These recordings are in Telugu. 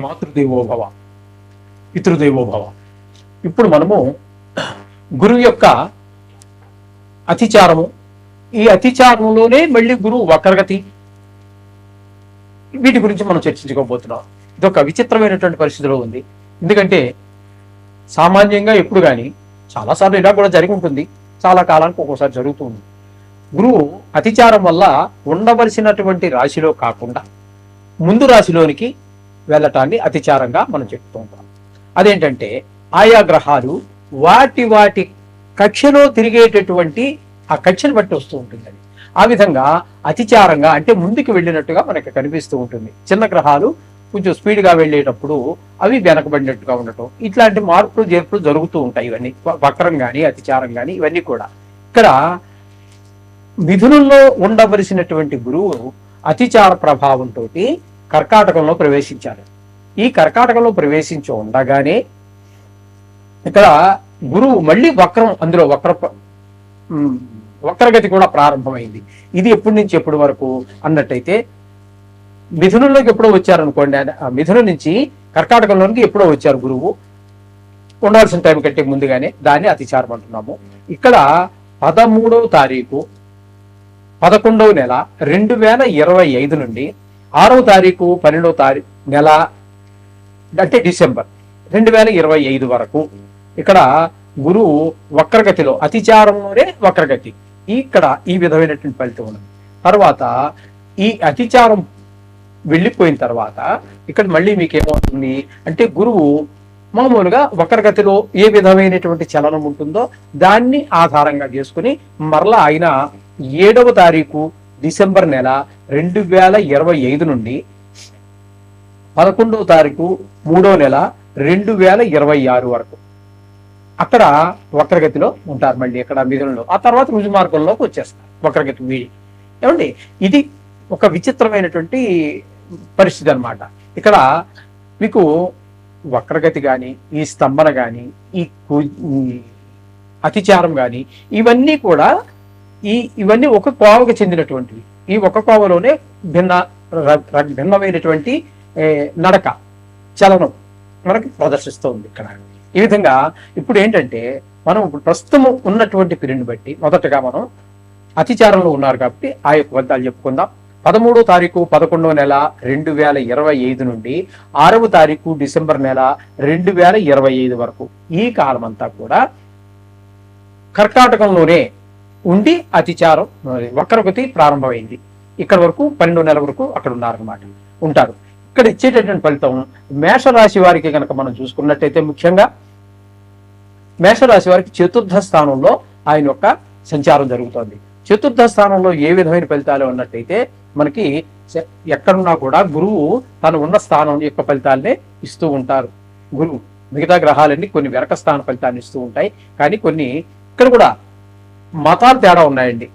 మాతృదేవోభవ, పితృదేవోభవ. ఇప్పుడు మనము గురువు యొక్క అతిచారము, ఈ అతిచారంలోనే మళ్ళీ గురువు వక్రగతి, వీటి గురించి మనం చర్చించుకోబోతున్నాం. ఇది ఒక విచిత్రమైనటువంటి పరిస్థితిలో ఉంది. ఎందుకంటే సామాన్యంగా ఎప్పుడు కానీ చాలాసార్లు ఇలా కూడా జరిగి ఉంటుంది, చాలా కాలానికి ఒక్కోసారి జరుగుతూ ఉంది. గురువు అతిచారం వల్ల ఉండవలసినటువంటి రాశిలో కాకుండా ముందు రాశిలోనికి వెళ్ళటాన్ని అతిచారంగా మనం చెప్తూ ఉంటాం. అదేంటంటే ఆయా గ్రహాలు వాటి వాటి కక్షలో తిరిగేటటువంటి ఆ కక్షను బట్టి వస్తూ ఉంటుంది. ఆ విధంగా అతిచారంగా అంటే ముందుకు వెళ్ళినట్టుగా మనకి కనిపిస్తూ ఉంటుంది. చిన్న గ్రహాలు కొంచెం స్పీడ్గా వెళ్ళేటప్పుడు అవి వెనకబడినట్టుగా ఉండటం, ఇట్లాంటి మార్పులు చేర్పులు జరుగుతూ ఉంటాయి. ఇవన్నీ వక్రం కానీ అతిచారం కానీ ఇవన్నీ కూడా. ఇక్కడ మిథునంలో ఉండవలసినటువంటి గురువు అతిచార ప్రభావంతో కర్కాటకంలో ప్రవేశించారు. ఈ కర్కాటకంలో ప్రవేశించి ఉండగానే ఇక్కడ గురువు మళ్ళీ వక్రం, అందులో వక్రగతి కూడా ప్రారంభమైంది. ఇది ఎప్పటి నుంచి ఎప్పటి వరకు అన్నట్టయితే మిథునంలోకి ఎప్పుడో వచ్చారనుకోండి, మిథునం నుంచి కర్కాటకంలోనికి ఎప్పుడో వచ్చారు గురువు, ఉండాల్సిన టైం కంటే ముందుగానే, దాన్ని అతిచారం అంటున్నాము. ఇక్కడ 13వ తారీఖు 11వ నెల 2025 నుండి 6వ తారీఖు 12వ తారీఖు నెల అంటే డిసెంబర్ 2025 వరకు ఇక్కడ గురువు వక్రగతిలో, అతిచారంలోనే వక్రగతి, ఇక్కడ ఈ విధమైనటువంటి ఫలితం ఉన్నది. తర్వాత ఈ అతిచారం వెళ్ళిపోయిన తర్వాత ఇక్కడ మళ్ళీ మీకు ఏమవుతుంది అంటే గురువు మామూలుగా వక్రగతిలో ఏ విధమైనటువంటి చలనం ఉంటుందో దాన్ని ఆధారంగా చేసుకుని మరలా ఆయన 7వ తారీఖు డిసెంబర్ నెల 2025 నుండి 11వ తారీఖు 3వ నెల 2026 వరకు అక్కడ వక్రగతిలో ఉంటారు. మళ్ళీ ఇక్కడ మిథునంలో, ఆ తర్వాత రుజు మార్గంలోకి వచ్చేస్తారు వక్రగతి వీడి. ఏమండి, ఇది ఒక విచిత్రమైనటువంటి పరిస్థితి అన్నమాట. ఇక్కడ మీకు వక్రగతి కానీ, ఈ స్తంభన కానీ, ఈ అతిచారం కానీ ఇవన్నీ కూడా ఇవన్నీ ఒక కోవకు చెందినటువంటివి. ఈ ఒక కోవలోనే భిన్నమైనటువంటి నడక, చలనం మనకి ప్రదర్శిస్తుంది ఇక్కడ. ఈ విధంగా ఇప్పుడు ఏంటంటే మనం ప్రస్తుతం ఉన్నటువంటి పీరియడ్ని బట్టి మొదటగా మనం అతిచారంలో ఉన్నారు కాబట్టి ఆ యొక్క ఫలితాలు చెప్పుకుందాం. 13వ తారీఖు 11వ నెల 2025 నుండి 6వ తారీఖు డిసెంబర్ నెల 2025 వరకు ఈ కాలం అంతా కూడా కర్కాటకంలోనే ఉండి అతిచారం వక్రగతి ప్రారంభమైంది. ఇక్కడ వరకు 12వ నెల వరకు అక్కడ ఉన్నారన్నమాట, ఉంటారు. ఇక్కడ ఇచ్చేటటువంటి ఫలితం మేషరాశి వారికి కనుక మనం చూసుకున్నట్టయితే ముఖ్యంగా మేషరాశి వారికి 4వ స్థానంలో ఆయన యొక్క సంచారం జరుగుతోంది. 4వ స్థానంలో ఏ విధమైన ఫలితాలు ఉన్నట్టయితే మనకి ఎక్కడున్నా కూడా గురువు తను ఉన్న స్థానం యొక్క ఫలితాలనే ఇస్తూ ఉంటారు. గురువు మిగతా గ్రహాలన్నీ కొన్ని వెనక స్థాన ఫలితాన్ని ఇస్తూ ఉంటాయి, కానీ కొన్ని ఇక్కడ కూడా మతాలు తేడా ఉన్నాయండి.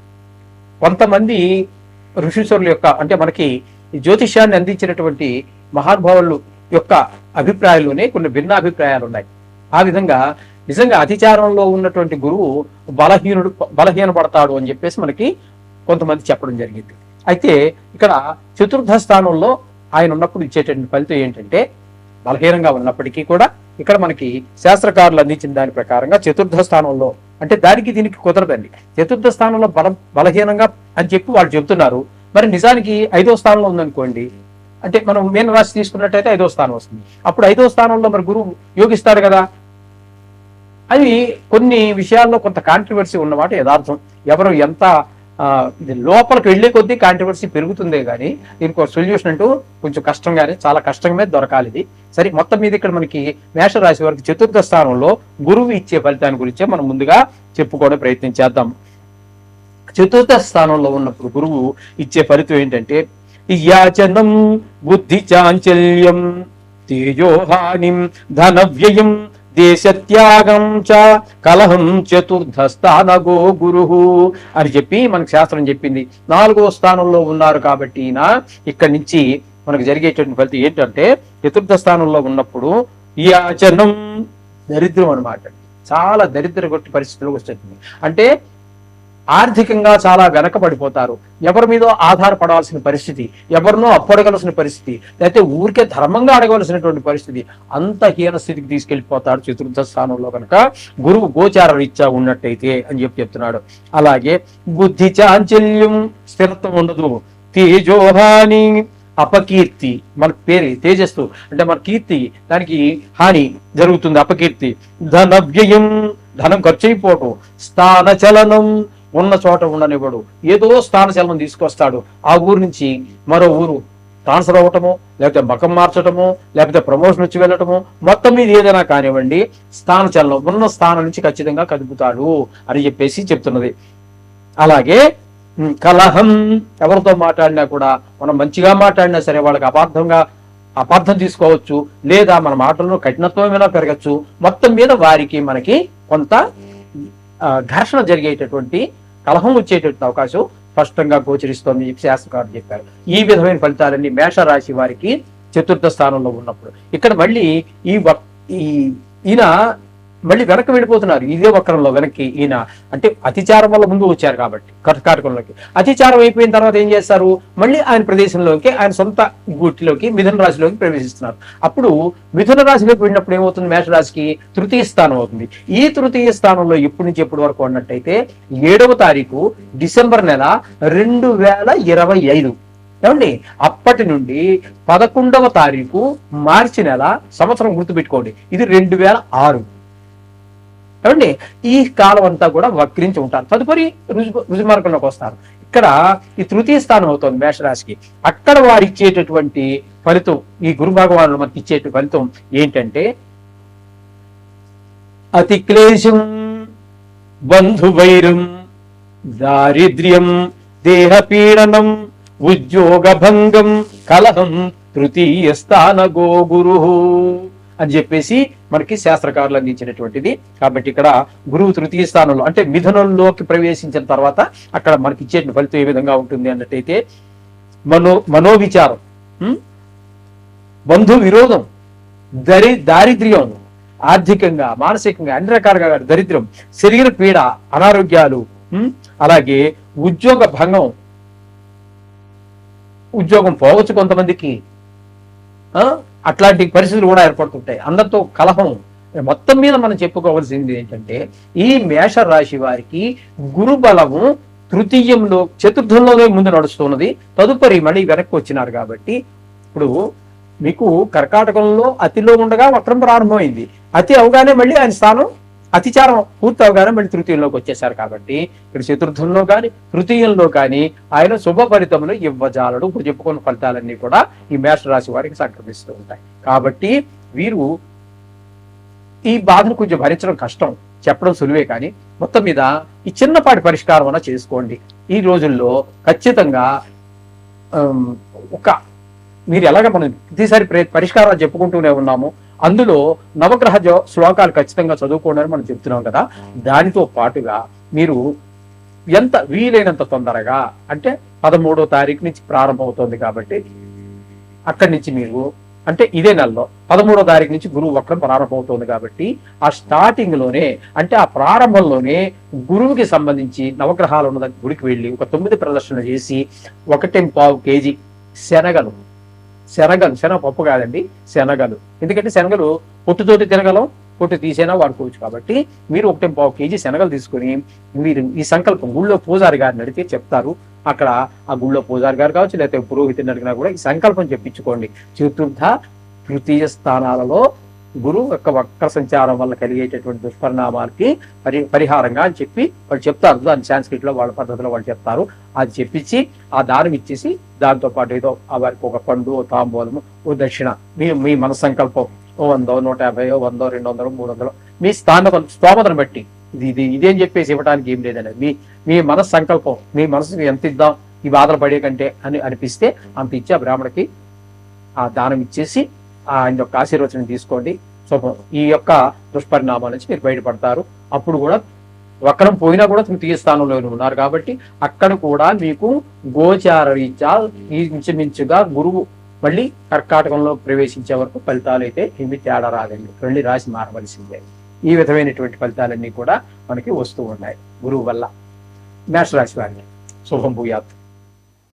కొంతమంది ఋషీశ్వరుల యొక్క అంటే మనకి జ్యోతిష్యాన్ని అందించినటువంటి మహానుభావులు యొక్క అభిప్రాయాల్లోనే కొన్ని భిన్న అభిప్రాయాలు ఉన్నాయి. ఆ విధంగా నిజంగా అతిచారంలో ఉన్నటువంటి గురువు బలహీనపడతాడు అని చెప్పేసి మనకి కొంతమంది చెప్పడం జరిగింది. అయితే ఇక్కడ 4వ స్థానంలో ఆయన ఉన్నప్పుడు ఇచ్చేటువంటి ఫలితం ఏంటంటే బలహీనంగా ఉన్నప్పటికీ కూడా ఇక్కడ మనకి శాస్త్రకారులు అందించిన దాని ప్రకారంగా 4వ స్థానంలో అంటే దానికి దీనికి కుదరదండి. 4వ స్థానంలో బలహీనంగా అని చెప్పి వాళ్ళు చెబుతున్నారు. మరి నిజానికి 5వ స్థానంలో ఉందనుకోండి, అంటే మనం మీన రాశి తీసుకున్నట్టయితే 5వ స్థానం వస్తుంది. అప్పుడు 5వ స్థానంలో మరి గురువు యోగిస్తాడు కదా. అది కొన్ని విషయాల్లో కొంత కాంట్రవర్సీ ఉన్నమాట యథార్థం. ఎవరు ఎంత లోపలికి వెళ్లే కొద్దీ కాంట్రవర్సీ పెరుగుతుందే కానీ దీనికి ఒక సొల్యూషన్ అంటూ కొంచెం కష్టంగానే, చాలా కష్టంగా దొరకాలి ఇది. సరే, మొత్తం మీద ఇక్కడ మనకి మేషరాశి వారికి 4వ స్థానంలో గురువు ఇచ్చే ఫలితాన్ని గురించే మనం ముందుగా చెప్పుకోవడం ప్రయత్నం చేద్దాం. 4వ స్థానంలో ఉన్నప్పుడు గురువు ఇచ్చే ఫలితం ఏంటంటే యాచనం, బుద్ధి చాంచల్యం, తేజోహానిం, ధన వ్యయం, దేశత్యాగం చ కలహం 4వ స్థానగో గురు అని చెప్పి మనకు శాస్త్రం చెప్పింది. 4వ స్థానంలో ఉన్నారు కాబట్టి ఇక్కడి నుంచి మనకు జరిగేటువంటి ఫలితం ఏంటంటే 4వ స్థానంలో ఉన్నప్పుడు యాచనం, దరిద్రం అనమాట. చాలా దరిద్ర కొట్టి పరిస్థితులకు వస్తుంది. అంటే ఆర్థికంగా చాలా వెనకబడిపోతారు. ఎవరి మీదో ఆధారపడాల్సిన పరిస్థితి, ఎవరినో అప్పడగలసిన పరిస్థితి, లేకపోతే ఊరికే ధర్మంగా అడగవలసినటువంటి పరిస్థితి, అంత హీన స్థితికి తీసుకెళ్లిపోతాడు చతుర్థ స్థానంలో కనుక గురువు గోచార రీత్యా ఉన్నట్టయితే అని చెప్తున్నాడు. అలాగే బుద్ధి చాంచల్యం, స్థిరత్వం ఉండదు. తేజోహాని, అపకీర్తి, మన పేరు తేజస్సు అంటే మన కీర్తి, దానికి హాని జరుగుతుంది, అపకీర్తి. ధన వ్యయం, ధనం ఖర్చు అయిపోవటం. స్థాన చలనం, ఉన్న చోట ఉండనివ్వడు, ఏదో స్థాన చలనం తీసుకొస్తాడు. ఆ ఊరు నుంచి మరో ఊరు ట్రాన్స్ఫర్ అవ్వటము, లేకపోతే మకం మార్చటము, లేకపోతే ప్రమోషన్ వచ్చి వెళ్ళటము, మొత్తం మీద ఏదైనా కానివ్వండి, స్థాన చలనం, ఉన్న స్థానం నుంచి ఖచ్చితంగా కదుపుతాడు అని చెప్పేసి చెప్తున్నది. అలాగే కలహం, ఎవరితో మాట్లాడినా కూడా మనం మంచిగా మాట్లాడినా సరే వాళ్ళకి అపార్థం తీసుకోవచ్చు, లేదా మన మాటల్లో కఠినత్వమైనా పెరగచ్చు. మొత్తం మీద వారికి మనకి కొంత ఘర్షణ జరిగేటటువంటి, కలహం వచ్చేటటువంటి అవకాశం స్పష్టంగా గోచరిస్తోంది శాస్త్రకారులు చెప్పారు. ఈ విధమైన ఫలితాలన్నీ మేషరాశి వారికి చతుర్థ స్థానంలో ఉన్నప్పుడు. ఇక్కడ మళ్ళీ ఈయన మళ్ళీ వెనక్కి వెళ్ళిపోతున్నారు, ఇదే వక్రంలో వెనక్కి. ఈయన అంటే అతిచారం వల్ల ముందు వచ్చారు కాబట్టి కర్కాటకంలోకి, అతిచారం అయిపోయిన తర్వాత ఏం చేస్తారు, మళ్ళీ ఆయన ప్రదేశంలోకి, ఆయన సొంత గూటిలోకి, మిథున రాశిలోకి ప్రవేశిస్తున్నారు. అప్పుడు మిథున రాశిలోకి వెళ్ళినప్పుడు ఏమవుతుంది, మేషరాశికి తృతీయ స్థానం అవుతుంది. ఈ తృతీయ స్థానంలో ఎప్పటి నుంచి ఎప్పటి వరకు అన్నట్టయితే 7వ తారీఖు డిసెంబర్ నెల 2025. ఏమండి, అప్పటి నుండి 11వ తారీఖు మార్చి నెల, సంవత్సరం గుర్తుపెట్టుకోండి, ఇది 2006. ఏమండి, ఈ కాలం అంతా కూడా వక్రించి ఉంటారు. తదుపరి రుజుమార్గంలోకి వస్తారు. ఇక్కడ ఈ తృతీయ స్థానం అవుతుంది మేషరాశికి. అక్కడ వారు ఇచ్చేటటువంటి ఫలితం, ఈ గురు భగవానుడు మనకి ఇచ్చే ఫలితం ఏంటంటే అతి క్లేశం, బంధువైరం, దారిద్ర్యం, దేహపీడనం, ఉద్యోగ భంగం, కలహం, తృతీయ స్థాన గో గురు అని చెప్పేసి మనకి శాస్త్రకారులు అందించినటువంటిది. కాబట్టి ఇక్కడ గురువు తృతీయ స్థానంలో అంటే మిథునంలోకి ప్రవేశించిన తర్వాత అక్కడ మనకి ఇచ్చే ఫలితం ఏ విధంగా ఉంటుంది అన్నట్టయితే మనోవిచారం, బంధు విరోధం, దారిద్ర్యం, ఆర్థికంగా, మానసికంగా అన్ని రకాలుగా దరిద్రం, శరీర పీడ, అనారోగ్యాలు, అలాగే ఉద్యోగ భంగం, ఉద్యోగం పోవచ్చు కొంతమందికి, అట్లాంటి పరిస్థితులు కూడా ఏర్పడుతుంటాయి. అందరితో కలహం. మొత్తం మీద మనం చెప్పుకోవాల్సింది ఏంటంటే ఈ మేష రాశి వారికి గురు బలము తృతీయంలో, చతుర్థంలోనే ముందు నడుస్తున్నది. తదుపరి మళ్ళీ వెనక్కి వచ్చినారు కాబట్టి ఇప్పుడు మీకు కర్కాటకంలో అతిలో ఉండగా వక్రం ప్రారంభమైంది. అతి అవగానే మళ్ళీ ఆయన స్థానం అతిచారం పూర్తి అవగానే మళ్ళీ తృతీయంలోకి వచ్చేసారు. కాబట్టి ఇక్కడ చతుర్థంలో కానీ తృతీయంలో కానీ ఆయన శుభ ఫలితములు ఇవ్వజాలడు. ఇప్పుడు చెప్పుకున్న ఫలితాలన్నీ కూడా ఈ మేషరాశి వారికి సంక్రమిస్తూ ఉంటాయి. కాబట్టి వీరు ఈ బాధను కొంచెం భరించడం కష్టం, చెప్పడం సులువే, కానీ మొత్తం మీద ఈ చిన్నపాటి పరిష్కారం అన్నా చేసుకోండి. ఈ రోజుల్లో ఖచ్చితంగా మీరు ఎలాగ మనం ప్రతిసారి పరిష్కారాలు చెప్పుకుంటూనే ఉన్నాము. అందులో నవగ్రహ శ్లోకాలు ఖచ్చితంగా చదువుకోండి మనం చెప్తున్నాం కదా. దానితో పాటుగా మీరు ఎంత వీలైనంత తొందరగా, అంటే 13వ తారీఖు నుంచి ప్రారంభమవుతుంది కాబట్టి అక్కడి నుంచి మీరు అంటే ఇదే నెలలో 13వ తారీఖు నుంచి గురువు వక్రం ప్రారంభమవుతుంది కాబట్టి ఆ స్టార్టింగ్ లోనే, అంటే ఆ ప్రారంభంలోనే గురువుకి సంబంధించి నవగ్రహాలు ఉన్న గుడికి వెళ్ళి ఒక 9 ప్రదర్శన చేసి 1.5 కేజీ శనగలు, శనగపప్పు కాదండి, శనగలు. ఎందుకంటే శనగలు పొట్టుతోటి తినగలం, పొట్టు తీసైనా వాడుకోవచ్చు. కాబట్టి మీరు 1.5 కేజీ శనగలు తీసుకుని మీరు ఈ సంకల్పం గుళ్ళో పూజారి గారిని అడిగితే చెప్తారు. అక్కడ ఆ గుళ్ళో పూజారి గారు కావచ్చు, లేకపోతే పురోహితుని అడిగినా కూడా ఈ సంకల్పం చెప్పించుకోండి. చతుర్థ తృతీయ స్థానాలలో గురువు యొక్క వక్ర సంచారం వల్ల కలిగేటటువంటి దుష్పరిణామాలకి పరిహారంగా అని చెప్పి వాళ్ళు చెప్తారు. దాని సాంస్క్రిట్ లో వాళ్ళ పద్ధతిలో వాళ్ళు చెప్తారు. అది చెప్పించి ఆ దానం ఇచ్చేసి దాంతో పాటు ఏదో వారికి ఒక పండు, ఓ తాంబూలము, ఓ దక్షిణ, మీ మన సంకల్పం, ఓ 100, 150, 100, 200, 300 మీ స్తోమతను బట్టి ఇదేం చెప్పేసి ఇవ్వడానికి ఏం లేదండి. మీ మనసు సంకల్పం, మీ మనసుకి ఎంత ఇద్దాం ఈ బాధలు పడే కంటే అని అనిపిస్తే అంత ఇచ్చి ఆ బ్రాహ్మణకి ఆ దానం ఇచ్చేసి ఆయన యొక్క ఆశీర్వచనం తీసుకోండి. శుభం. ఈ యొక్క దుష్పరిణామాల నుంచి మీరు బయటపడతారు. అప్పుడు కూడా వక్రం పోయినా కూడా తృతీయ స్థానంలో ఉన్నారు కాబట్టి అక్కడ కూడా మీకు గోచార రీత్యా ఇంచుమించుగా గురువు మళ్ళీ కర్కాటకంలో ప్రవేశించే వరకు ఫలితాలు అయితే ఏమి తేడా రాదండి. మళ్ళీ రాశి మారవలసిందే. ఈ విధమైనటువంటి ఫలితాలన్నీ కూడా మనకి వస్తూ ఉన్నాయి గురువు వల్ల. మేషరాశి వారిని. శుభం భూయాత్.